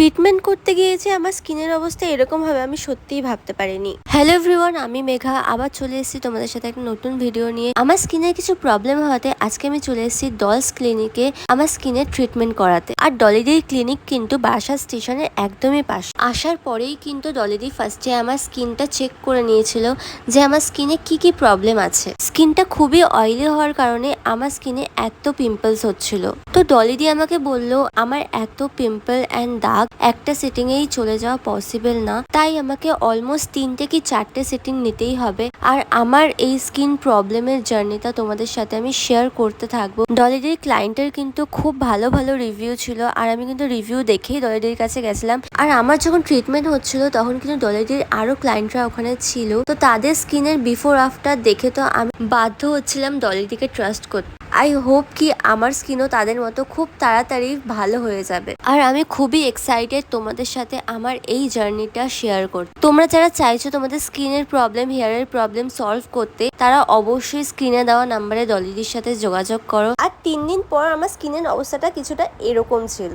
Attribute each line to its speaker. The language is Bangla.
Speaker 1: ট্রিটমেন্ট করতে গিয়ে যে আমার স্কিনের অবস্থা এরকম হবে আমি সত্যিই ভাবতে পারিনি। হ্যালো এভরিওয়ান, আমি মেঘা আবার চলে এসেছি তোমাদের সাথে একটা নতুন ভিডিও নিয়ে। আমার স্কিনের কিছু প্রবলেম হওয়াতে আজকে আমি চলে এসেছি ডলস ক্লিনিকে আমার স্কিনের ট্রিটমেন্ট করাতে। আর ডলিদির ক্লিনিক কিন্তু বারাসাত স্টেশনের একদমই পাশে। আসার পরেই কিন্তু ডলিদি ফার্স্টে আমার স্কিনটা চেক করে নিয়েছিল যে আমার স্কিনে কি কি প্রবলেম আছে। স্কিনটা খুবই অয়েলি হওয়ার কারণে আমার স্কিনে এত পিম্পলস হচ্ছিল। তো ডলিদি আমাকে বলল আমার এত পিম্পল অ্যান্ড দাগ একটা সিটিংয়েই চলে যাওয়া পসিবল না, তাই আমাকে অলমোস্ট 3টে কি 4টে সিটিং নিতেই হবে। আর আমার এই স্কিন প্রবলেমের জার্নিটা তোমাদের সাথে আমি শেয়ার করতে থাকবো। ডলিডির ক্লায়েন্টের কিন্তু খুব ভালো ভালো রিভিউ ছিল, আর আমি কিন্তু রিভিউ দেখেই ডলিডির কাছে গেছিলাম। আর আমার যখন ট্রিটমেন্ট হচ্ছিল তখন কিন্তু ডলিডির আরো ক্লায়েন্টরা ওখানে ছিল, তো তাদের স্কিনের বিফোর আফটার দেখে তো আমি বাধ্য হচ্ছিলাম ডলিডিকে ট্রাস্ট করতে। আই হোপ কি আমার স্কিনও তাদের মতো খুব তাড়াতাড়ি ভালো হয়ে যাবে। আর আমি খুবই এক্সাইটেড তোমাদের সাথে আমার এই জার্নিটা শেয়ার করতে। তোমরা যারা চাইছো তোমাদের স্কিনের প্রবলেম, হেয়ারের প্রবলেম সলভ করতে, তারা অবশ্যই স্ক্রিনে দেওয়া নাম্বারে ডলিদির সাথে যোগাযোগ করো। আর 3 দিন পর আমার স্কিনের অবস্থাটা কিছুটা এরকম ছিল।